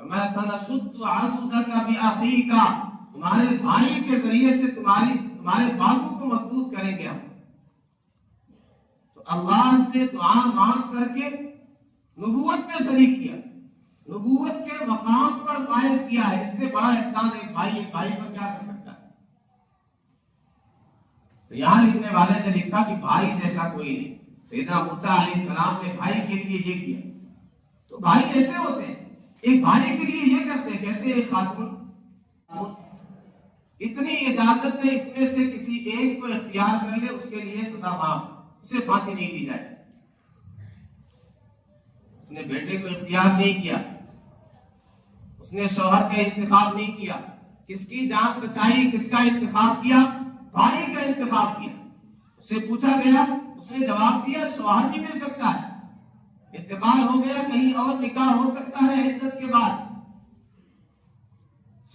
فرمایا سنشد عضدک بأخیک، تمہارے بھائی کے ذریعے سے تمہارے بازو کو مضبوط کریں گے ہم۔ تو اللہ سے دعا مانگ کر کے نبوت میں شریک کیا، نبوت کے مقام پر فائز کیا ہے۔ اس سے بڑا احسان ایک بھائی پر کیا کر سکتا ہے؟ تو یہاں لکھنے والے نے لکھا کہ بھائی جیسا کوئی نہیں۔ سیدنا موسیٰ علیہ السلام نے بھائی کے لیے یہ کیا۔ تو بھائی ایسے ہوتے ہیں، ایک بھائی کے لیے یہ کرتے ہیں، کہتے ہیں خاتون اتنی اجازت ہے اس میں سے کسی ایک کو اختیار کر لے، اس کے لیے سزا معاف، اسے پھانسی نہیں دی جائے۔ اس نے بیٹے کو اختیار نہیں کیا، اس نے شوہر کا انتخاب نہیں کیا، کس کی جان بچائی، کس کا انتخاب کیا؟ بھائی کا انتخاب کیا۔ اس سے پوچھا گیا، اس نے جواب دیا شوہر نہیں مل سکتا ہے، انتقال ہو گیا، کہیں اور نکاح ہو سکتا ہے عدت کے بعد،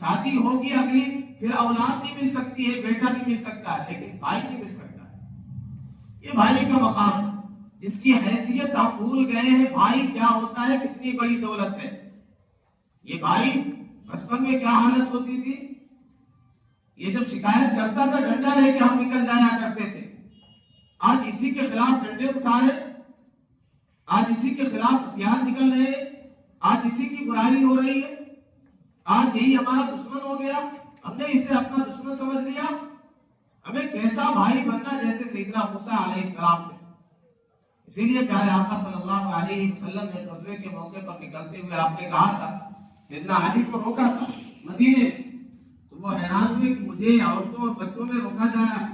شادی ہوگی اگلی، پھر اولاد نہیں مل سکتی ہے، بیٹا نہیں مل سکتا ہے، لیکن بھائی نہیں مل سکتا ہے۔ یہ بھائی کا مقام ہے جس کی حیثیت ہم بھول گئے ہیں۔ بھائی کیا ہوتا ہے، کتنی بڑی دولت ہے یہ بھائی۔ بچپن میں کیا حالت ہوتی تھی، یہ جب شکایت کرتا تھا ڈنڈا لے کے ہم نکل جایا کرتے تھے۔ آج اسی کے خلاف ڈنڈے اٹھا رہے، آج اسی کے خلاف ہتھیار نکل رہے، آج اسی کی برائی ہو رہی ہے، آج یہی ہمارا دشمن ہو گیا، ہم نے اسے اپنا دشمن سمجھ لیا۔ ہمیں کیسا بھائی بننا جیسے سیدنا موسیٰ علیہ السلام تھے۔ اسی لیے پیارے آقا صلی اللہ علیہ وسلم نے غزوے کے موقع پر نکلتے ہوئے آپ نے کہا تھا، سیدنا علی کو روکا تھا مدینے میں، تو وہ حیران ہوئے کہ مجھے عورتوں اور بچوں میں روکا جا رہا۔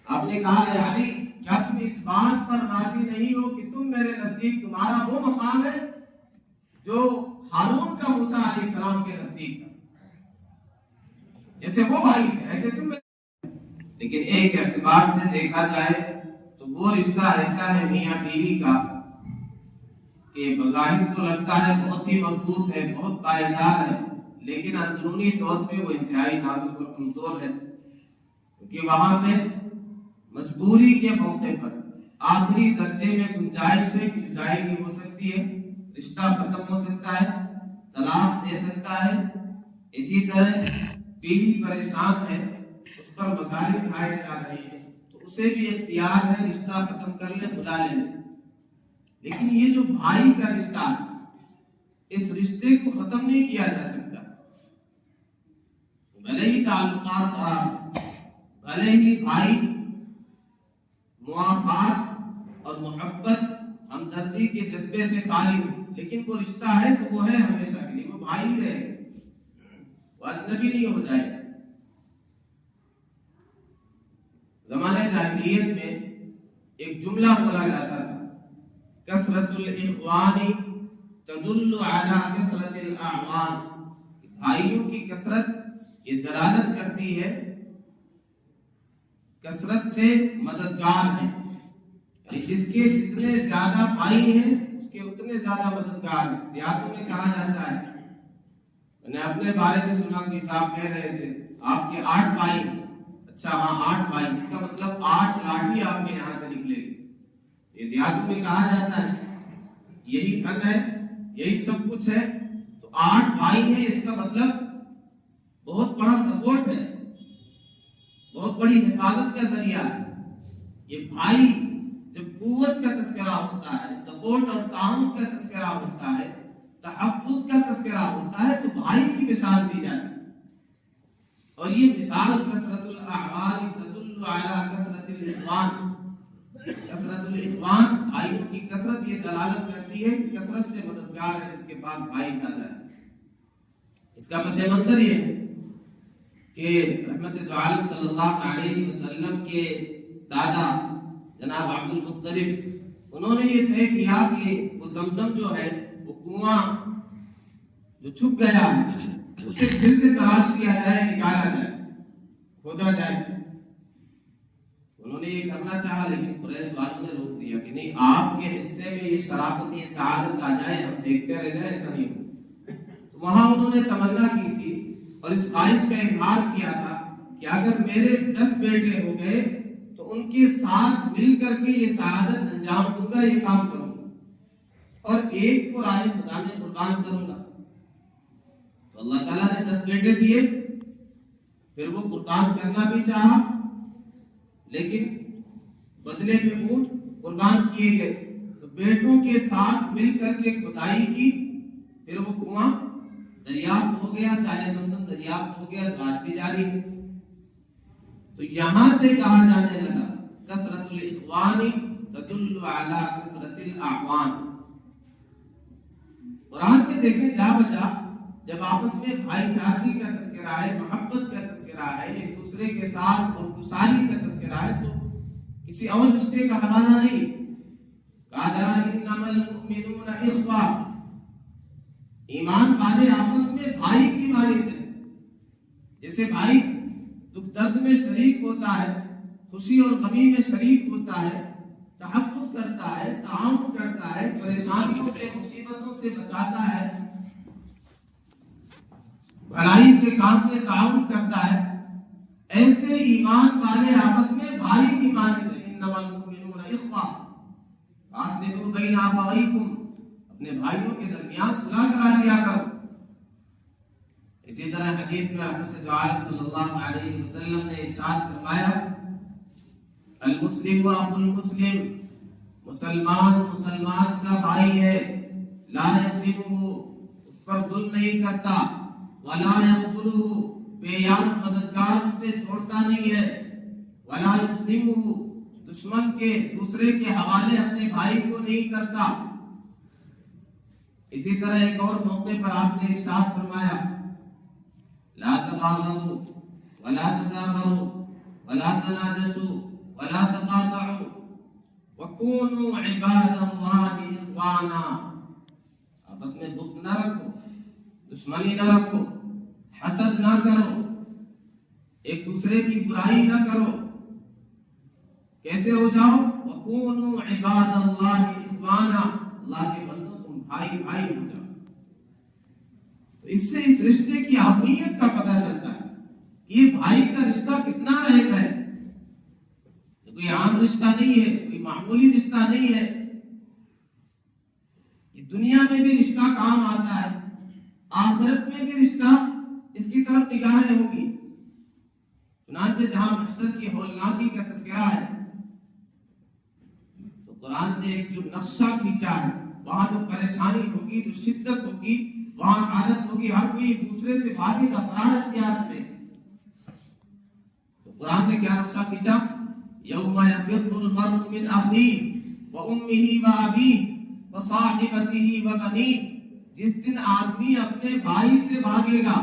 آپ نے کہا اے علی، کیا تم اس بات پر راضی نہیں ہو کہ تم میرے نزدیک تمہارا وہ مقام ہے جو ہارون کا موسیٰ علیہ السلام کے نزدیک تھا؟ جیسے وہ بھائی تھے ایسے تم۔ لیکن ایک اعتبار سے دیکھا جائے تو وہ رشتہ ایسا ہے میاں بیوی کا کہ بظاہر تو لگتا ہے بہت ہی مضبوط ہے، بہت پائیدار ہے، لیکن اندرونی طور پہ وہ انتہائی نازک اور کمزور ہے، کیونکہ وہاں پہ مجبوری کے موقع پر آخری درجے میں گنجائش ہے کہ جدائی بھی ہو سکتی ہے، رشتہ ختم ہو سکتا ہے، طلاق دے سکتا ہے۔ اسی طرح بیوی پریشان ہے، اس پر مظالم ڈھائے جا رہے ہیں، تو اسے بھی اختیار ہے رشتہ ختم کر لے، بلا لے۔ لیکن یہ جو بھائی کا رشتہ ہے، اس رشتے کو ختم نہیں کیا جا سکتا، بھلے ہی تعلقات خراب، بھلے ہی بھائی موافقت اور محبت ہمدردی کے جذبے سے خالی ہو، لیکن وہ رشتہ ہے تو وہ ہے ہمیشہ کے لیے، وہ بھائی رہے، وہ اجنبی نہیں ہو جائے۔ زمانہ جاہلیت میں ایک جملہ بولا جاتا تھا، کثرت الاخوان تدل علی کثرت الاعوان، بھائیوں کی کثرت یہ دلالت کرتی ہے کثرت سے مددگار ہیں، جس کے جتنے زیادہ بھائی ہیں اس کے اتنے زیادہ مددگار ہیں۔ دیہاتوں میں کہا جاتا ہے، میں نے اپنے بارے میں سنا کہ صاحب کہہ رہے تھے آپ کے 8 بھائی، اچھا ہاں 8 بھائی، اس کا مطلب 8 لاٹھی آپ کے یہاں سے نکلے گی۔ یہ دیہاتوں میں کہا جاتا ہے، یہی دھن ہے، یہی سب کچھ ہے، تو 8 بھائی ہیں، اس کا مطلب بہت بڑا سپورٹ ہے، بہت بڑی حفاظت کا ذریعہ ہے۔ یہ بھائی جب قوت کا تذکرہ ہوتا ہے، سپورٹ اور تعاون کا تذکرہ ہوتا ہے، تحفظ کا تذکرہ ہوتا ہے، تو بھائی کی مثال دی جاتی ہے، اور یہ مثال کثرت الاعوان تدل علی کثرت الاخوان، کثرت الاخوان بھائیوں کی کثرت یہ دلالت کرتی ہے کہ کثرت سے مددگار ہے جس کے پاس بھائی زیادہ ہے۔ اس کا پس منظر یہ ہے کہ رحمت دو عالم صلی اللہ علیہ وسلم کے دادا جناب عبد المطلب، انہوں نے یہ طے کیا کہ وہ زمزم جو ہے، وہ کنواں جو چھپ گیا اسے پھر سے تلاش کیا جائے، نکالا جائے، کھودا جائے۔ انہوں نے یہ کرنا چاہا، لیکن قریش والوں نے روک دیا کہ نہیں، آپ کے حصے میں یہ شرافت، یہ سعادت آ جائے، ہم دیکھتے رہ جائیں، ایسا نہیں ہو۔ تو وہاں انہوں نے تمنا کی تھی اور اس خواہش کا اظہار کیا تھا کہ اگر میرے 10 بیٹے ہو گئے تو ان کے ساتھ مل کر کے یہ سعادت انجام دوں گا، یہ کام کروں گا، اور ایک کو راہ خدا میں قربان کروں گا۔ اللہ تعالیٰ نے 10 بیٹے دیے، پھر وہ قربان کرنا بھی چاہا، لیکن بدلے میں اونٹ قربان کیے گئے، تو بیٹوں کے ساتھ مل کر کے کھدائی کی، پھر وہ کنواں دریافت ہو گیا، چاہے زمزم دریافت ہو گیا، جو آج بھی جاری ہے۔ تو یہاں سے کہا جانے لگا کثرت الاخوان تدل علی کثرت الاعوان۔ قرآن میں دیکھیں جا بجا جب آپس میں بھائی چارگی کا تذکرہ ہے، محبت کا تذکرہ ہے، ایک دوسرے کے ساتھ انکساری کا تذکرہ ہے، تو کسی اور رشتے کا حوالہ نہیں۔ کہا جا رہا انما المؤمنون اخوہ، ایمان والے آپس میں بھائی کی مانند ہیں۔ جیسے بھائی دکھ درد میں شریک ہوتا ہے، خوشی اور غمی میں شریک ہوتا ہے، تحفظ کرتا ہے، تعاون کرتا ہے، پریشانیوں سے مصیبتوں سے بچاتا ہے، بھلائی کے کام میں تعاون کرتا ہے، ایسے ایمان والے آپس میں بھائی کی مانند ہیں۔ انما المؤمنون اخوہ فاصلحوا بین اخویکم، اپنے بھائیوں کے درمیان صلح کرا لیا کرو۔ اسی طرح حدیث میں رحمت عالم صلی اللہ علیہ وسلم نے ارشاد فرمایا المسلم اخو المسلم، مسلمان مسلمان کا بھائی ہے، لا یظلمہ، اس پر ظلم نہیں کرتا، ولا یخذلہ، بے یار مددگار سے چھوڑتا نہیں ہے، ولا یسلمہ، دشمن کے دوسرے کے حوالے اپنے بھائی کو نہیں کرتا۔ اسی طرح ایک اور موقع پر آپ نے ارشاد فرمایا لا تباغضوا ولا تدابروا ولا تناجشوا ولا تقاطعوا وكونوا عباد الله اخوانا، آپس میں بغض نہ رکھو، دشمنی نہ رکھو، حسد نہ کرو، ایک دوسرے کی برائی نہ کرو۔ کیسے ہو جاؤ؟ وَكُونُوا عِبَادَ اللَّهِ إِخْوَانًا، اللہ کے بندوں تم بھائی بھائی ہو جاؤ۔ تو اس سے اس رشتے کی اہمیت کا پتہ چلتا ہے کہ یہ بھائی کا رشتہ کتنا اہم ہے۔ کوئی عام رشتہ نہیں ہے، کوئی معمولی رشتہ نہیں ہے، یہ دنیا میں بھی رشتہ کام آتا ہے، آخرت میں بھی رشتہ اس کی طرف نگاہیں ہوں گی۔ چنانچہ جہاں محشر کی ہولناکی کا تذکرہ ہے تو قرآن نے ایک جو نقشہ کھینچا ہے، وہاں جو پریشانی ہوگی، جو شدت ہوگی، وہاں حالت ہوگی، ہر کوئی ایک دوسرے سے بھاگے گا، فرار اختیار کرے۔ تو قرآن نے کیا نقشہ کھینچا؟ یوم یفر المرء من اخیہ وامہ وابیہ وصاحبتہ وبنیہ، جس دن آدمی اپنے بھائی سے بھاگے گا،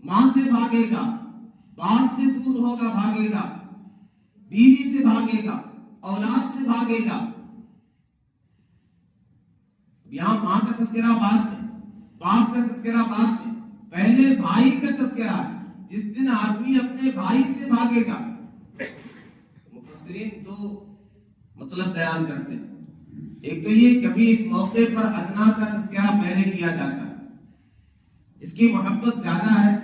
ماں سے بھاگے گا، باپ سے دور ہوگا بھاگے گا، بیوی سے بھاگے گا، اولاد سے بھاگے گا۔ یہاں ماں کا تذکرہ بعد میں، باپ کا تذکرہ بعد میں، پہلے بھائی کا تذکرہ ہے۔ جس دن آدمی اپنے بھائی سے بھاگے گا، مفسرین دو مطلب بیان کرتے ہیں۔ ایک تو یہ کبھی اس موقع پر ادنا کا تذکرہ پہلے کیا جاتا ہے، اس کی محبت زیادہ ہے،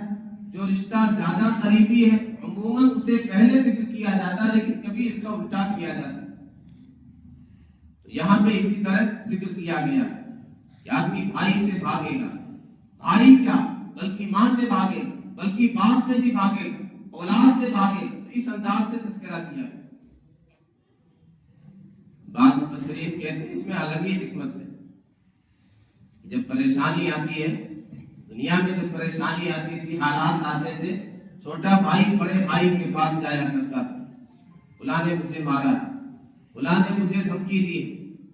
جو رشتہ زیادہ قریبی ہے عموماً اسے پہلے ذکر کیا جاتا ہے، لیکن کبھی اس کا الٹا کیا جاتا ہے۔ تو یہاں پہ اسی طرح ذکر کیا گیا کہ آدمی بھائی سے بھاگے گا، بھائی کیا بلکہ ماں سے بھاگے گا، بلکہ باپ سے بھی بھاگے گا، اولاد سے بھاگے گا۔ تو اس انداز سے تذکرہ کیا۔ بعض مفسرین کہتے ہیں اس میں الگ ہی حکمت ہے۔ جب پریشانی آتی ہے دنیا میں، جب پریشانی آتی تھی، حالات آتے تھے، چھوٹا بھائی بڑے بھائی کے پاس جایا کرتا تھا، فلاں نے مجھے مارا ہے، فلاں نے مجھے دھمکی دی،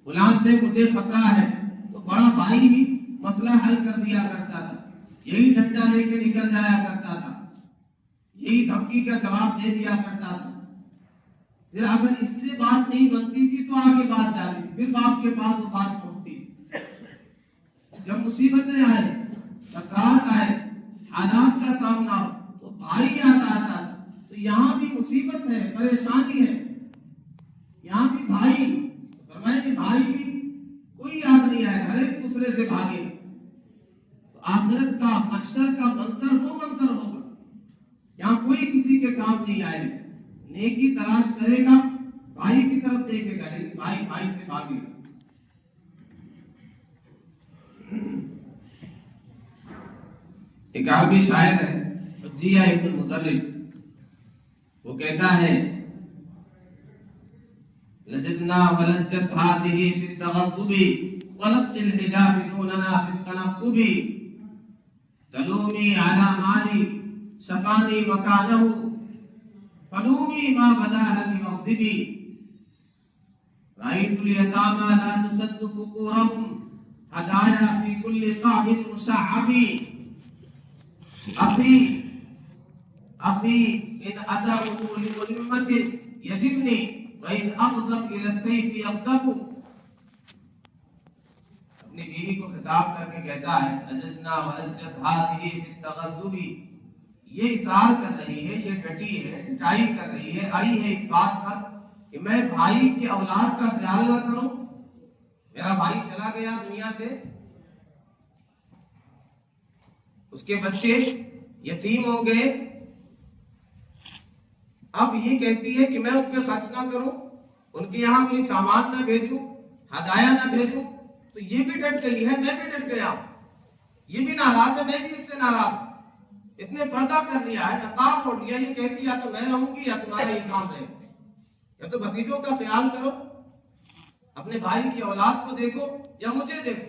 فلاں سے مجھے خطرہ ہے، تو بڑا بھائی ہی مسئلہ حل کر دیا کرتا تھا، یہی ڈنڈا لے کے نکل جایا کرتا تھا، یہی دھمکی کا جواب دے دیا کرتا تھا۔ پھر اگر اس سے بات نہیں بنتی تھی تو آگے بات جاتی تھی، پھر باپ کے پاس وہ بات پہنچتی تھی۔ جب مصیبتیں آئے، خطرات آئے، حالات کا سامنا ہو تو بھائی یاد آتا تھا۔ تو یہاں بھی مصیبت ہے، پریشانی ہے، یہاں بھی بھائی، فرمائے بھائی بھی کوئی یاد نہیں آئے، ہر ایک دوسرے سے بھاگے۔ تو آخرت کا محشر کا منظر وہ منظر ہوگا، یہاں کوئی کسی کے کام نہیں آئے گا، نیکی تلاش کرے گا، بھائی کی طرف دیکھے گا، لیکن بھائی بھائی سے بھاگے گا۔ ایک عربی شاعر ہے حجیہ ابن مزرب، وہ کہتا ہے لججنا ولجت هذه في التغضب ولبت الحجاب دوننا في التنقب تلومي على مالي شفاني مكانه فلومي ما بدا لك مغضبي رأيت اليتامى لا تسد فقورهم هدايا في كل قعب مشعب أخي إن أدعوه لملمة يجبني وَإِنْ أَغْضَبْ إِلَى السَّيْفِ يَغْضَبُ۔ اپنی بیوی کو خطاب کر کے کہتا ہے لججنا ولجت هذه في التغضب، یہ اصرار کر رہی ہے، یہ ڈٹی ہے، ڈٹائی کر رہی ہے، آئی ہے اس بات پر کہ میں بھائی کی اولاد کا خیال نہ کروں، میرا بھائی چلا گیا دنیا سے، اس کے بچے یتیم ہو گئے، اب یہ کہتی ہے کہ میں ان پہ خرچ نہ کروں، ان کے یہاں کوئی سامان نہ بھیجوں، ہدایہ نہ بھیجوں، تو یہ بھی ڈٹ گئی ہے، میں بھی ڈٹ گیا، یہ بھی ناراض ہے، میں بھی اس سے ناراض ہوں۔ اس نے پردہ کر لیا ہے، نقاب اوڑھ لیا، یہ کہتی ہے یا تو میں رہوں گی یا تمہارا یہ کام رہے گا، یا تو بھتیجوں کا خیال کرو، اپنے بھائی کی اولاد کو دیکھو یا مجھے دیکھو۔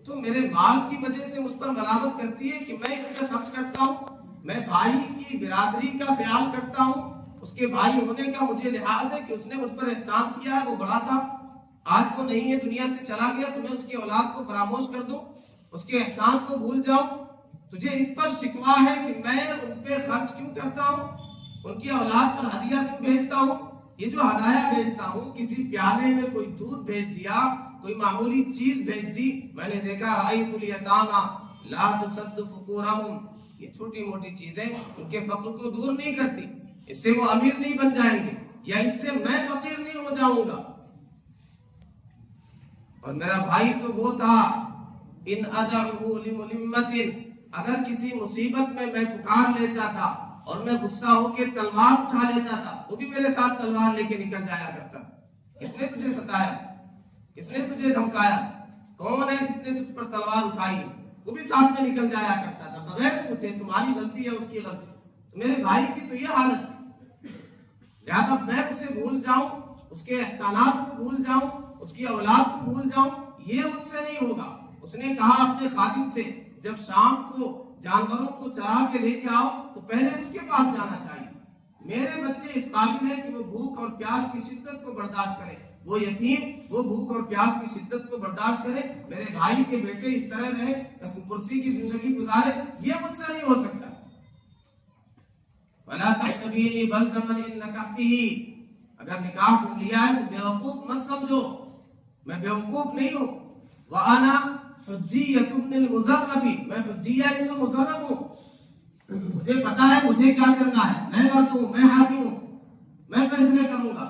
تو میرے مال کی وجہ سے مجھ پر ملامت کرتی ہے کہ میں اس پہ خرچ کرتا ہوں، میں بھائی کی برادری کا خیال کرتا ہوں، اس کے بھائی ہونے کا مجھے لحاظ ہے کہ اس نے مجھ پر احسان کیا ہے، وہ بڑا تھا، آج وہ نہیں ہے، دنیا سے چلا گیا، تو میں اس کی اولاد کو فراموش کر دوں، اس کے احسان کو بھول جاؤں، تجھے اس پر شکوہ ہے کہ میں ان پہ خرچ کیوں کرتا ہوں، ان کی اولاد پر ہدیہ کیوں بھیجتا ہوں، یہ جو ہدایہ بھیجتا ہوں، کسی پیالے میں کوئی دودھ بھیج دیا، کوئی معمولی چیز بھیج دی، میں نے دیکھا رأیت الیتاما لا تسد فقورہم، یہ چھوٹی موٹی چیزیں ان کے فقر کو دور نہیں کرتی، اس سے وہ امیر نہیں بن جائیں گے، یا اس سے میں فقیر نہیں ہو جاؤں گا۔ اور میرا بھائی تو وہ تھا ان ادعوہ لملمۃ، اگر کسی مصیبت میں پکار لیتا تھا اور میں غصہ ہو کے تلوار اٹھا لیتا تھا، وہ بھی میرے ساتھ تلوار لے کے نکل جایا کرتا تھا۔ کس نے تجھے ستایا، کس نے تجھے دھمکایا، کون ہے جس نے تجھ پر تلوار اٹھائی ہے، وہ بھی ساتھ میں نکل جایا کرتا تھا بغیر پوچھے تمہاری غلطی ہے اس کی غلطی۔ میرے بھائی کی تو یہ حالت تھی، لہذا میں اسے بھول جاؤں، اس کے احسانات کو بھول جاؤں، اس کی اولاد کو بھول جاؤں، یہ مجھ سے نہیں ہوگا۔ اس نے کہا اپنے خادم سے جب شام کو جانوروں کو چرا کے لے کے آؤ تو پہلے اس کے پاس جانا چاہیے، میرے بچے اس قابل ہیں کہ وہ بھوک اور پیاس کی شدت کو برداشت کریں، وہ یتیم وہ بھوک اور پیاس کی شدت کو برداشت کرے، میرے بھائی کے بیٹے اس طرح رہے، قسم پرسی کی زندگی گزارے، یہ مجھ سے نہیں ہو سکتا۔ وَلَا تَحْسَبِينِي بَلْدَ مَنْ إِنَّ نَكَحْتِهِ، اگر نکاح کر لیا ہے تو بیوقوف مت سمجھو، میں بیوقوف نہیں ہوں۔ وَأَنَا حُجِّيَّةُ ابْنِ الْمُزَرَّبِ، میں حجیہ ابن مزرب ہوں، مجھے پتا ہے مجھے کیا کرنا ہے، میں مرد ہوں، میں حاکم ہوں، میں فیصلے کروں گا،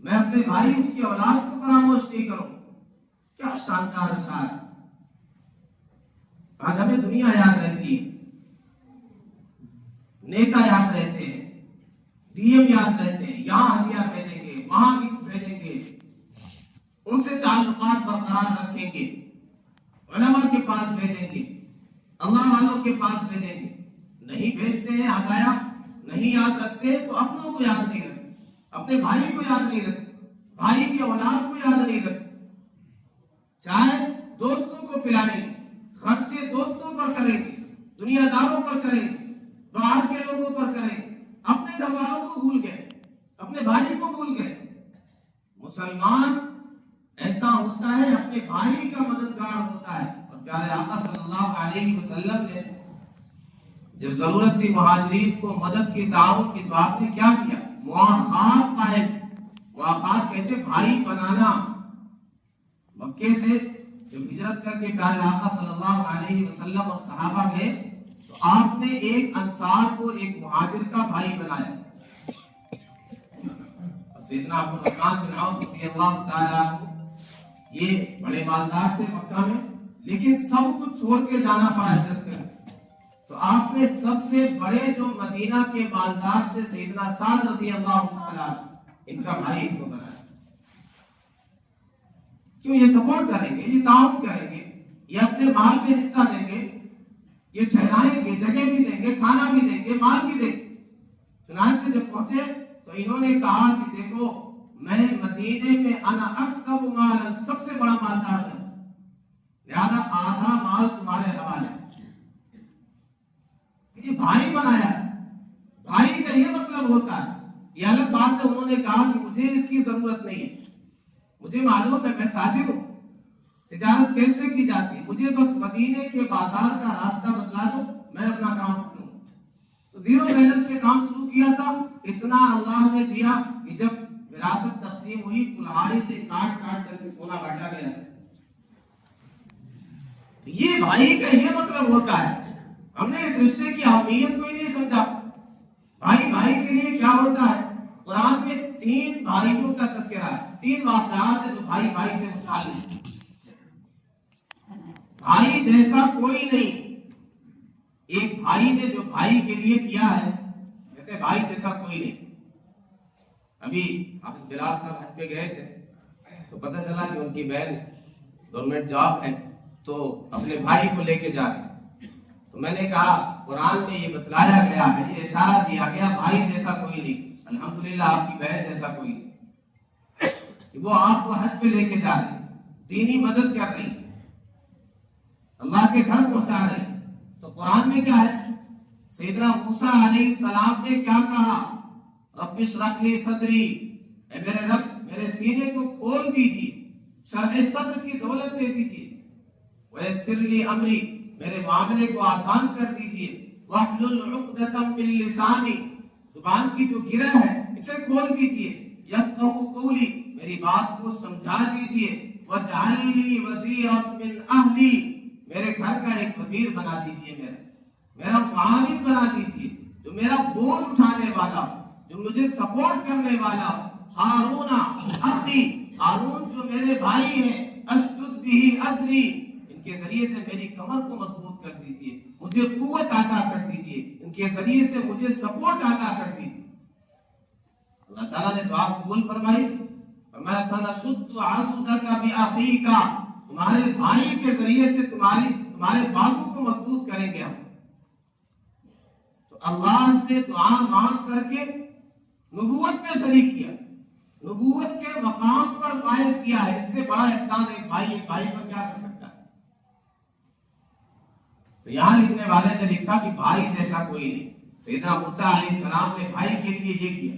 میں اپنے بھائی اس کی اولاد کو فراموش نہیں کروں۔ کیا شاندار اشعار، آج ہمیں دنیا یاد رہتی ہے، نیتا یاد رہتے ہیں، ڈی ایم یاد رہتے ہیں، یہاں ہدیہ بھیجیں گے، وہاں گفٹ بھیجیں گے، ان سے تعلقات برقرار رکھیں گے، علماء کے پاس بھیجیں گے، اللہ والوں کے پاس بھیجیں گے، نہیں بھیجتے ہیں ہدایہ، نہیں یاد رکھتے تو اپنوں کو یاد نہیں رکھتے، اپنے بھائی کو یاد نہیں رکھتے، بھائی کی اولاد کو یاد نہیں رکھتے، چاہے دوستوں کو پلائیں گے، خرچے دوستوں پر کریں گے، دنیا داروں پر کریں گے، باہر کے لوگوں پر کریں گے، اپنے گھر والوں کو بھول گئے، اپنے بھائی کو بھول گئے۔ مسلمان ایسا ہوتا ہے اپنے بھائی کا مددگار ہوتا ہے، اور پیارے آقا صلی اللہ علیہ وسلم نے جب ضرورت تھی مہاجرین کو مدد کی تعاون کی تو آپ نے کیا کیا؟ مواخات قائم، مواخات کہتے بھائی بنانا۔ مکے سے جب ہجرت کر کے پیارے آقا صلی اللہ علیہ وسلم اور صحابہ گئے تو آپ نے ایک انصار کو ایک مہاجر کا بھائی بنایا۔ سیدنا ابو الرحمن بن عوف رضی اللہ تعالیٰ عنہ یہ بڑے مالدار تھے مکہ میں، لیکن سب کچھ چھوڑ کے جانا پڑا ہجرت کر، تو آپ نے سب سے بڑے جو مدینہ کے مالدار تھے سیدنا سعد رضی اللہ تعالیٰ عنہ، ان کا بھائی کو بنایا۔ کیوں؟ یہ سپورٹ کریں گے، یہ تعاون کریں گے، یہ اپنے مال میں حصہ دیں گے، یہ ٹھہرائیں گے، جگہ بھی دیں گے، کھانا بھی دیں گے، مال بھی دیں گے۔ چنانچہ جب پہنچے تو انہوں نے کہا کہ دیکھو میں مدینے میں انا اکثر مالا، سب سے بڑا مالدار ہوں، لہذا آدھا مال تمہارے حوالے۔ یہ بھائی بنایا، بھائی کا یہ مطلب ہوتا ہے۔ یہ الگ بات ہے انہوں نے کہا کہ مجھے اس کی ضرورت نہیں ہے، مجھے معلوم ہے میں تاجر ہوں، تجارت کیسے کی جاتی ہے، مجھے بس مدینے کے بازار کا راستہ بتلا دو، میں اپنا کام کروں۔ تو زیرو بیلنس سے کام شروع کیا تھا، اتنا اللہ نے دیا کہ جب وراثت تقسیم ہوئی کلہاڑی سے کاٹ کاٹ کر کے سونا بانٹا گیا۔ یہ بھائی کا یہ مطلب ہوتا ہے۔ ہم نے اس رشتے کی اہمیت کو ہی نہیں سمجھا۔ بھائی بھائی کے لیے کیا ہوتا ہے؟ قرآن میں 3 بھائیوں کا تذکرہ ہے، 3 واقعات ہیں جو بھائی بھائی سے متعلق ہیں۔ بھائی جیسا کوئی نہیں، ایک بھائی نے جو بھائی کے لیے کیا ہے، کہتے ہیں بھائی جیسا کوئی نہیں۔ ابھی حافظ بلال صاحب حج پہ گئے تھے تو پتہ چلا کہ ان کی بہن گورنمنٹ جاب ہے تو اپنے بھائی کو لے کے جا رہے۔ تو میں نے کہا قرآن میں یہ بتلایا گیا ہے، یہ اشارہ دیا گیا بھائی جیسا کوئی نہیں، الحمدللہ آپ کی بہن جیسا کوئی نہیں، کہ وہ آپ کو حج پہ لے کے جا رہے، دینی مدد کر رہی، اللہ کے گھر پہنچا رہے۔ تو قرآن میں کیا ہے؟ سیدنا موسیٰ علیہ السلام نے کیا کہا؟ رب اشرح لی صدری، اے میرے رب میرے سینے کو کھول دیجیے، شرح صدر کی دولت دے دیجیے، ویسر لی امری، میرے معاملے کو آسان کر دیجیے، واحلل عقدۃ من لسانی، زبان کی جو گرہ ہے اسے کھول دیجیے، یفقہوا قولی، میری بات کو سمجھا دیجیے، واجعل لی وزیرا من اہلی، میرے گھر کا ایک وزیر بنا دیجیے، میرا معاون بنا دیجیے، جو میرا بوجھ اٹھانے والا، جو مجھے سپورٹ کرنے والا، ہارون اخی، ہارون جو میرے بھائی ہیں، اشدد بہ ازری، ان کے ذریعے سے میری کمر کو مضبوط کر دیجیے، مجھے قوت عطا کر دیجیے، ان کے ذریعے سے مجھے سپورٹ عطا کر دیجیے۔ اللہ تعالیٰ نے دعا قبول فرمائی، فرمایا سنشد عضدک بأخیک، تمہارے بھائی کے ذریعے سے تمہارے بازو کو مضبوط کریں گے ہم۔ تو اللہ سے دعا مانگ کر کے نبوت میں شریک کیا، نبوت کے مقام پر فائز کیا ہے۔ اس سے بڑا احسان ایک بھائی پر کیا کر سکتا ہے؟ تو یہاں لکھنے والے نے لکھا کہ بھائی جیسا کوئی نہیں۔ سیدنا موسیٰ علیہ السلام نے بھائی کے لیے یہ کیا۔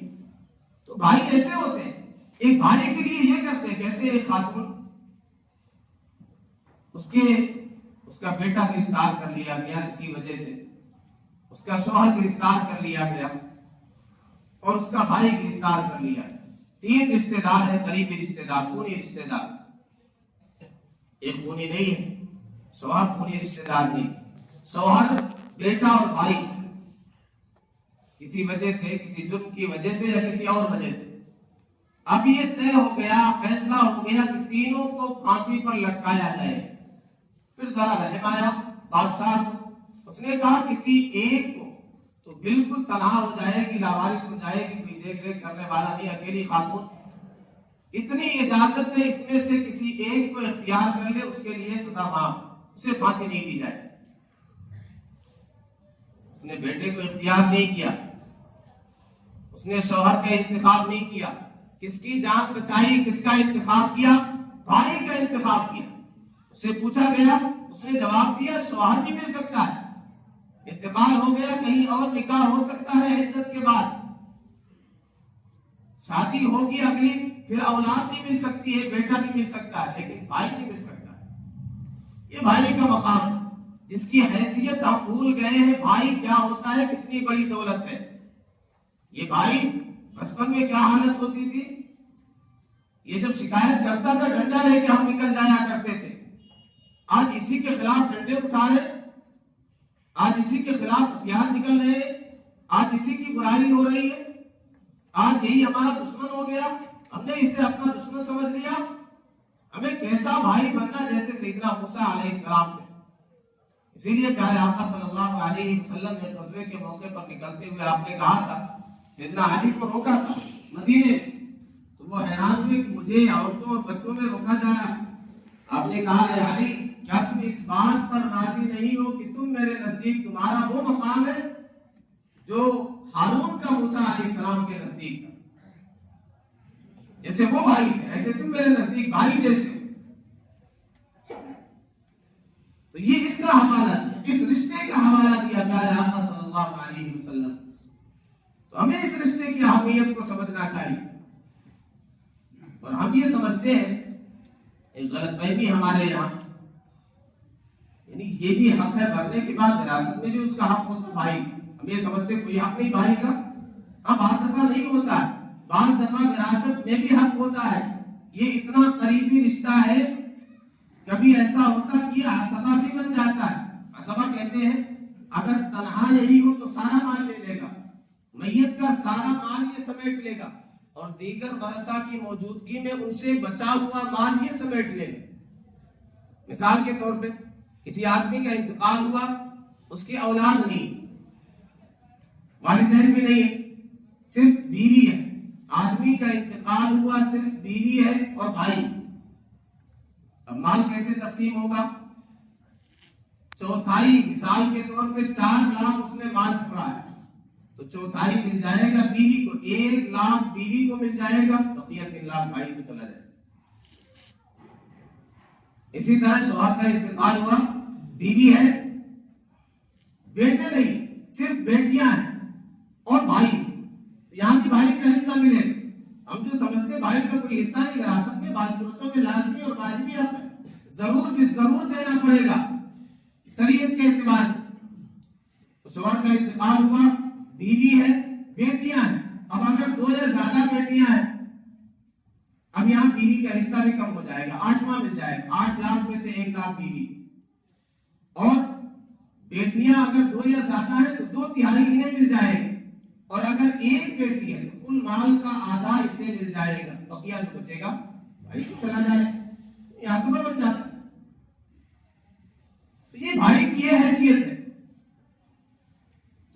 تو بھائی ایسے ہوتے ہیں، ایک بھائی کے لیے یہ کرتے ہیں، کہتے ہیں ایک خاتون، اس کا بیٹا گرفتار کر لیا گیا کسی وجہ سے، اس کا شوہر گرفتار کر لیا گیا اور اس کا بھائی گرفتار کر لیا۔ 3 رشتہ دار ہیں، قریبی رشتہ دار، خونی رشتہ دار۔ ایک خونی نہیں ہے، شوہر خونی رشتہ دار نہیں، شوہر، بیٹا اور بھائی، کسی وجہ سے، کسی جرم کی وجہ سے یا کسی اور وجہ سے اب یہ طے ہو گیا، فیصلہ ہو گیا کہ تینوں کو پھانسی پر لٹکایا جائے۔ پھر ذرا رحم آیا بادشاہ کو، اس نے کہا کسی ایک کو تو بالکل تنہا ہو جائے گی، لاوارث ہو جائے گی، کوئی دیکھ ریکھ کرنے والا نہیں، اکیلی خاتون، اتنی اجازت ہے اس میں سے کسی ایک کو اختیار کر لے، اس کے لیے سزا معاف، اسے پھانسی نہیں دی جائے۔ اس نے بیٹے کو اختیار نہیں کیا، اس نے شوہر کا انتخاب نہیں کیا، کس کی جان بچائی، کس کا انتخاب کیا؟ بھائی کا انتخاب کیا۔ اس سے پوچھا گیا، اس نے جواب دیا شوہر بھی مل سکتا ہے، انتقال ہو گیا، کہیں اور نکاح ہو سکتا ہے عدت کے بعد، شادی ہوگی اگلی، پھر اولاد بھی مل سکتی ہے، بیٹا بھی مل سکتا ہے، لیکن بھائی نہیں مل سکتا ہے۔ یہ بھائی کا مقام جس کی حیثیت ہم بھول گئے ہیں۔ بھائی کیا ہوتا ہے، کتنی بڑی دولت ہے یہ بھائی۔ بچپن میں کیا حالت ہوتی تھی، یہ جب شکایت کرتا تھا ڈنڈا لے کے ہم نکل جایا کرتے تھے۔ آج اسی کے خلاف ڈنڈے اٹھا رہے، آج اسی کے خلاف ہتھیار نکل رہے ہیں، آج اسی کی برائی ہو رہی ہے، آج یہی ہمارا دشمن ہو گیا، ہم نے اسے اپنا دشمن سمجھ لیا۔ ہمیں کیسا بھائی بننا جیسے سیدنا موسیٰ علیہ السلام تھے۔ اسی لیے پیارے آقا صلی اللہ علیہ وسلم نے غزوے کے موقع پر نکلتے ہوئے آپ نے کہا تھا، سیدنا علی کو روکا تھا مدینے میں، تو وہ حیران ہوئے کہ مجھے عورتوں اور بچوں میں روکا جا رہا۔ آپ نے کہا اے علی، کیا تم اس بات پر راضی نہیں ہو کہ تم میرے نزدیک تمہارا وہ مقام ہے جو ہارون کا موسیٰ علیہ السلام کے نزدیک تھا؟ جیسے وہ بھائی تھے ایسے تم میرے نزدیک بھائی جیسے ہو۔ تو یہ اس کا حوالہ دیا، اس رشتے کا حوالہ دیا پیارے آقا صلی اللہ علیہ وسلم۔ تو ہمیں اس رشتے کی اہمیت کو سمجھنا چاہیے، اور ہم یہ سمجھتے ہیں ایک غلط فہمی ہمارے یہاں، یعنی یہ بھی حق ہے مرنے کے بعد وراثت میں جو اس کا حق ہوتا ہے بھائی، ہم یہ سمجھتے کوئی حق نہیں بھائی کا۔ اب بعض دفعہ نہیں ہوتا ہے، بعض دفعہ وراثت میں بھی حق ہوتا ہے۔ یہ اتنا قریبی رشتہ ہے، کبھی ایسا ہوتا کہ یہ عصبہ بھی بن جاتا ہے۔ عصبہ کہتے ہیں اگر تنہا یہی ہو تو سارا مال لے لے گا، میت کا سارا مال یہ سمیٹ لے گا، اور دیگر ورثہ کی موجودگی میں ان سے بچا ہوا مال یہ سمیٹ لے گا۔ مثال کے طور پہ کسی آدمی کا انتقال ہوا، اس کی اولاد نہیں، والدین بھی نہیں، صرف بیوی ہے۔ آدمی کا انتقال ہوا، صرف بیوی ہے اور بھائی۔ اب مال کیسے تقسیم ہوگا؟ چوتھائی، مثال کے طور پہ 4 لاکھ اس نے مال چھوڑا ہے، تو چوتھائی مل جائے گا بیوی کو، 1 لاکھ بیوی کو مل جائے گا، بقیہ 3 لاکھ بھائی کو چلا جائے گا۔ اسی طرح شوہر کا انتقال ہوا، بیوی ہے، بیٹے نہیں، صرف بیٹیاں ہیں اور بھائی، یہاں بھی بھائی کا حصہ ملے۔ ہم جو سمجھتے ہیں بھائی کا کوئی حصہ نہیں، وراثت میں بعض صورتوں میں لازمی اور واجبی حق ہے، ضرور بھی ضرور دینا پڑے گا شریعت کے اعتبار سے۔ شوہر کا انتقال ہوا، بیوی ہے، بیٹیاں ہیں، اب اگر 2 یا زیادہ بیٹیاں ہیں، اب یہاں بیوی کا حصہ بھی کم ہو جائے گا، 8واں مل جائے گا، 8 لاکھ میں سے 1 لاکھ بیوی، اور بیٹیاں اگر 2 یا زیادہ ہیں تو 2/3 انہیں مل جائے گا، اور اگر 1 بیٹی ہے تو کل مال کا آدھا اسے مل جائے گا، بقیہ جو بچے گا بھائی کو چلا جائے گا۔ یہ عصبہ بن جاتا ہے۔ تو یہ بھائی کی یہ حیثیت ہے۔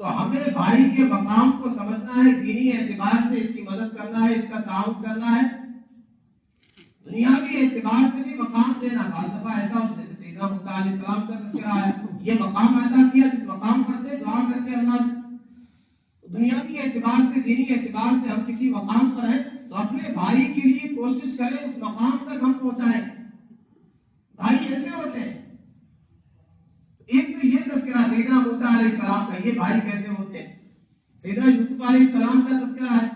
تو ہمیں بھائی کے مقام کو سمجھنا ہے، دینی اعتبار سے اس کی مدد کرنا ہے، اس کا تعاون کرنا ہے، دنیاوی اعتبار سے بھی مقام دینا۔ بعض دفعہ ایسا ہوتا ہے جیسے سیدنا موسیٰ علیہ السلام کا تذکرہ ہے، یہ مقام عطا کیا جس مقام پر تھے، دعا کر کے اللہ سے۔ دنیاوی اعتبار سے، دینی اعتبار سے ہم کسی مقام پر ہیں تو اپنے بھائی کے لیے کوشش کریں اس مقام تک ہم پہنچائیں۔ بھائی ایسے ہوتے ہیں، ایک تو یہ تذکرہ سیدنا موسیٰ علیہ السلام کا، یہ بھائی کیسے ہوتے ہیں۔ سیدنا یوسف علیہ السلام کا تذکرہ ہے،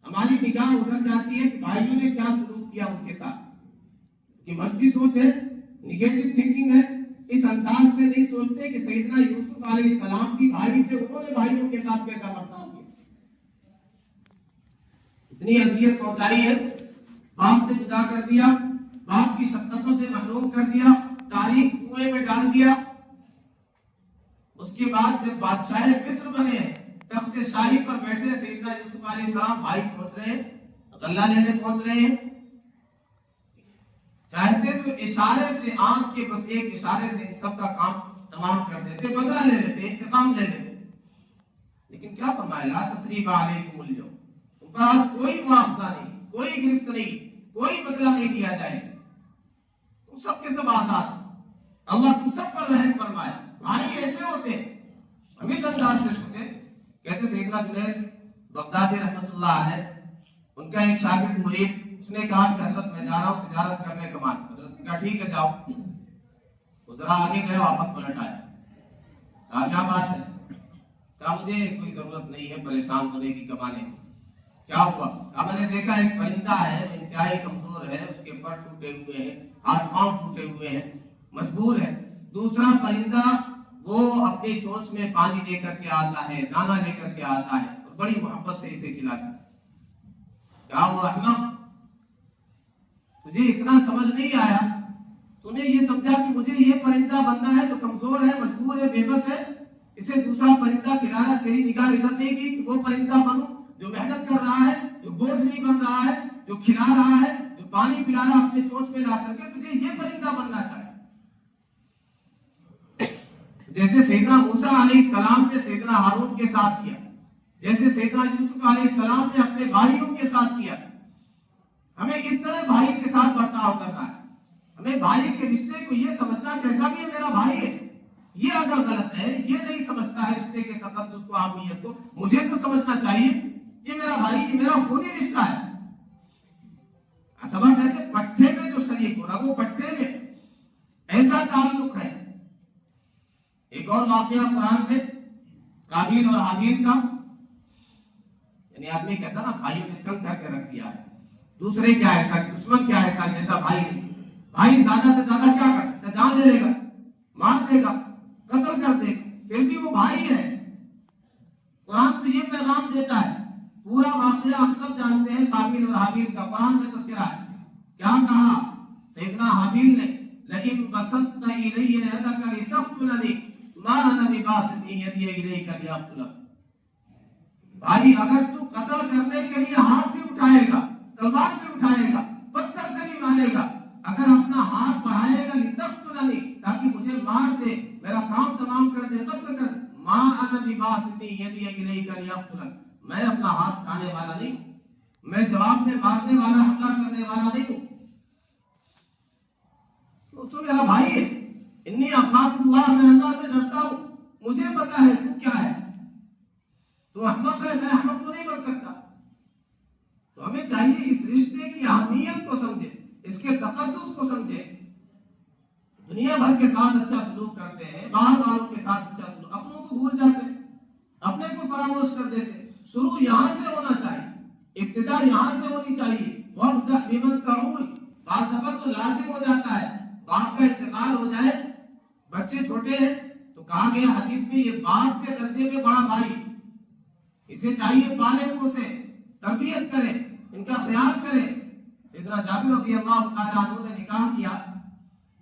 ہماری نگاہ ادھر جاتی ہے کہ بھائیوں نے کیا سلوک کیا ان کے ساتھ۔ یہ منفی سوچ ہے، نیگیٹو تھنکنگ ہے، اس انداز سے نہیں سوچتے کہ سیدنا یوسف علیہ السلام کی بھائی تھے، انہوں نے بھائیوں کے ساتھ کیسا برتاؤ کیا، اتنی اذیت پہنچائی ہے، باپ سے جدا کر دیا، باپ کی شفقتوں سے محروم کر دیا، تاریخ کنویں میں ڈال دیا۔ اس کے بعد جب بادشاہ مصر بنے، تخت شاہی پر بیٹھے سیدنا یوسف علیہ السلام، بھائی پہنچ رہے ہیں، غلہ لینے پہنچ رہے ہیں، چاہتے تو اشارے سے، آنکھ کے بس ایک اشارے سے ان سب کا کام تمام کر دیتے، بدلہ لے لیتے، انتقام لے لیتے۔ لیکن کیا فرمایا، لا تثریب علیکم اليوم، تم پر آج کوئی مواخذہ نہیں، کوئی گرفت نہیں، کوئی بدلہ نہیں دیا جائے گا، تم سب کے سب آزاد، اللہ تم سب پر رحم فرمایا۔ بھائی ایسے ہوتے ہیں، ہم اس انداز سے سنتے۔ کہتے سیدنا جنید بغدادی رحمۃ اللہ علیہ، ان کا ایک شاگرد مرید، اس نے کہا کہ حضرت میں جا رہا ہوں تجارت کرنے کا مان۔ حضرت نے کہا ٹھیک ہے جاؤ۔ وہ ذرا آگے گئے، واپس پلٹ آئے، کہا کیا بات ہے؟ کہا مجھے کوئی ضرورت نہیں ہے پریشان ہونے کی، کمانے کی۔ کیا ہوا؟ کہا میں نے دیکھا ایک پرندہ ہے، انتہائی کمزور ہے، اس کے پر ٹوٹے ہوئے ہیں، ہاتھ پاؤں ٹوٹے ہوئے ہیں، مجبور ہے۔ دوسرا پرندہ وہ اپنی چونچ میں پانی لے کر کے آتا ہے، دانا لے کر کے آتا ہے، اور بڑی محبت سے اسے کھلاتا ہے۔ کہا وہ احمق، تجھے اتنا سمجھ نہیں آیا، تو نے یہ سمجھا کہ مجھے یہ پرندہ بننا ہے جو کمزور ہے، مجبور ہے، بے بس ہے، اسے دوسرا پرندہ کھلا رہا، تیری نگاہ ادھر نہیں کی کہ وہ پرندہ بنوں جو محنت کر رہا ہے، جو بوجھ نہیں بن رہا ہے، جو کھلا رہا ہے، جو پانی پلا رہا اپنے چونچ میں لا کر کے، تجھے یہ پرندہ بننا چاہے۔ جیسے سیدنا موسیٰ علیہ السلام نے سیدنا ہارون کے ساتھ کیا، جیسے سیدنا یوسف علیہ السلام نے اپنے بھائیوں کے ساتھ کیا، ہمیں اس طرح بھائی کے ساتھ برتاؤ کرنا ہے۔ ہمیں بھائی کے رشتے کو یہ سمجھنا کیسا بھی ہے میرا بھائی ہے، یہ اگر غلط ہے، یہ نہیں سمجھتا ہے رشتے کے تقدس کو، اہمیت کو، مجھے تو سمجھنا چاہیے یہ میرا بھائی، یہ میرا خونی رشتہ ہے۔ سبا کہتے پٹھے میں جو شریک ہو، رگو پٹھے میں ایسا تعلق ہے۔ ایک اور واقعہ قرآن میں قابیل اور حابیل کا، یعنی آدمی کہتا نا بھائیوں نے تنگ کر کے رکھ دیا ہے، دوسرے کیا ایسا، دشمن کیا ایسا جیسا بھائی زیادہ سے زیادہ کیا کر سکتا ہے، جان لے لے گا، مار دے گا، قتل کر دے گا، پھر بھی وہ بھائی ہے۔ قرآن تو یہ پیغام دیتا ہے، پورا واقعہ ہم سب جانتے ہیں قابیل اور حابیل کا، قرآن میں تذکرہ ہے۔ کیا کہا سیدنا حابیل نے، لئن بسطت الی یدک لتقتلنی ما انا بباسط یدی الیک لیقتلک، بھائی اگر تو قتل کرنے کے لیے ہاتھ بھی اٹھائے گا، تلوار بھی اٹھائے گا، پتھر سے بھی مارے گا، اگر اپنا ہاتھ بڑھائے گا لتقتلنی تاکہ مجھے مار دے، میرا کام تمام کر دے، قتل کر دے، ما انا بباسط یدی الیک لیقتلک، میں اپنا ہاتھ اٹھانے والا نہیں ہوں، میں جواب میں مارنے والا، حملہ کرنے والا نہیں ہوں، تو میرا بھائی ہے، انی اخاف اللہ، میں اللہ سے ڈرتا ہوں، مجھے پتا ہے تو کیا ہے، تو احمق ہے، میں احمق تو نہیں بن سکتا۔ تو ہمیں چاہیے اس رشتے کی اہمیت کو سمجھے، اس کے تقدس کو سمجھے۔ دنیا بھر کے ساتھ اچھا سلوک کرتے ہیں، باہر والوں کے ساتھ اچھا سلوک، اپنوں کو بھول جاتے ہیں، اپنے کو فراموش کر دیتے۔ شروع یہاں سے ہونا چاہیے، ابتدا یہاں سے ہونی چاہیے۔ وَابْدَأْ بِمَنْ تَعُولُ، بعض دفعہ تو لازم ہو جاتا ہے، باپ کا انتقال ہو جائے، بچے چھوٹے ہیں تو کہا گیا حدیث میں یہ باپ کے درجے میں بڑا بھائی، اسے چاہیے پالے پوسے، تربیت کرے، ان کا خیال کرے۔ سیدنا جابر رضی اللہ تعالیٰ عنہ نے نکاح کیا،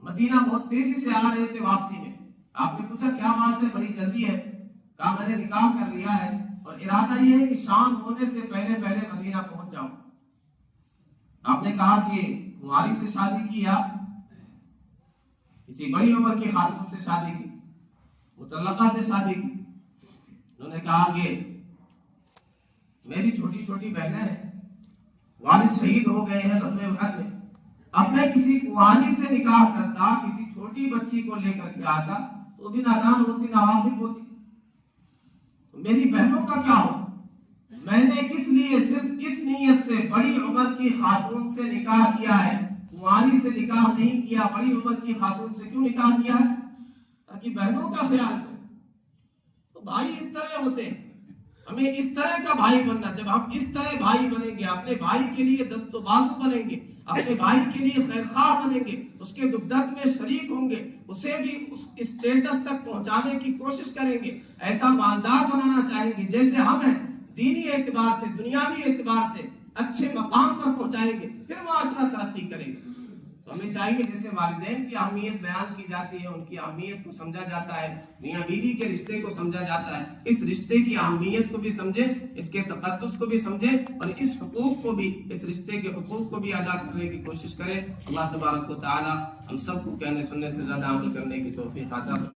مدینہ بہت تیزی سے آ رہے تھے واپسی میں، آپ نے پوچھا کیا بات ہے، بڑی جلدی ہے؟ کہا میں نے نکاح کر لیا ہے اور ارادہ یہ ہے کہ شام ہونے سے پہلے پہلے مدینہ پہنچ جاؤں۔ آپ نے کہا کہ کنواری سے شادی کی یا کسی بڑی عمر کی خاتون سے شادی کی، مطلقہ سے شادی کی؟ انہوں نے کہا کہ میری چھوٹی چھوٹی بہنیں ہیں، والد شہید ہو گئے ہیں غزوہ احد میں، اب میں کسی کنواری سے نکاح کرتا، کسی چھوٹی بچی کو لے کر کے آتا تو بھی نادان ہوتی، ناواقف ہوتی، میری بہنوں کا کیا ہوتا؟ میں نے کس لیے صرف اس نیت سے بڑی عمر کی خاتون سے نکاح کیا ہے، کنواری سے نکاح نہیں کیا، بڑی عمر کی خاتون سے کیوں نکاح کیا ہے؟ تاکہ بہنوں کا خیال کرے۔ تو بھائی اس طرح ہوتے ہیں، ہمیں اس طرح کا بھائی بننا، جب ہم اس طرح بھائی بنیں گے، اپنے بھائی کے لیے دست و بازو بنیں گے، اپنے بھائی کے لیے خیر خواہ بنیں گے، اس کے دکھ درد میں شریک ہوں گے، اسے بھی اس اسٹیٹس تک پہنچانے کی کوشش کریں گے، ایسا مالدار بنانا چاہیں گے جیسے ہم ہیں، دینی اعتبار سے، دنیاوی اعتبار سے اچھے مقام پر پہنچائیں گے، پھر معاشرہ ترقی کرے گا۔ تو ہمیں چاہیے جیسے والدین کی اہمیت بیان کی جاتی ہے، ان کی اہمیت کو سمجھا جاتا ہے، میاں بیوی کے رشتے کو سمجھا جاتا ہے، اس رشتے کی اہمیت کو بھی سمجھیں، اس کے تقدس کو بھی سمجھیں، اور اس حقوق کو بھی، اس رشتے کے حقوق کو بھی ادا کرنے کی کوشش کریں۔ اللہ تبارک و تعالی ہم سب کو کہنے سننے سے زیادہ عمل کرنے کی توفیق عطا فرمائے۔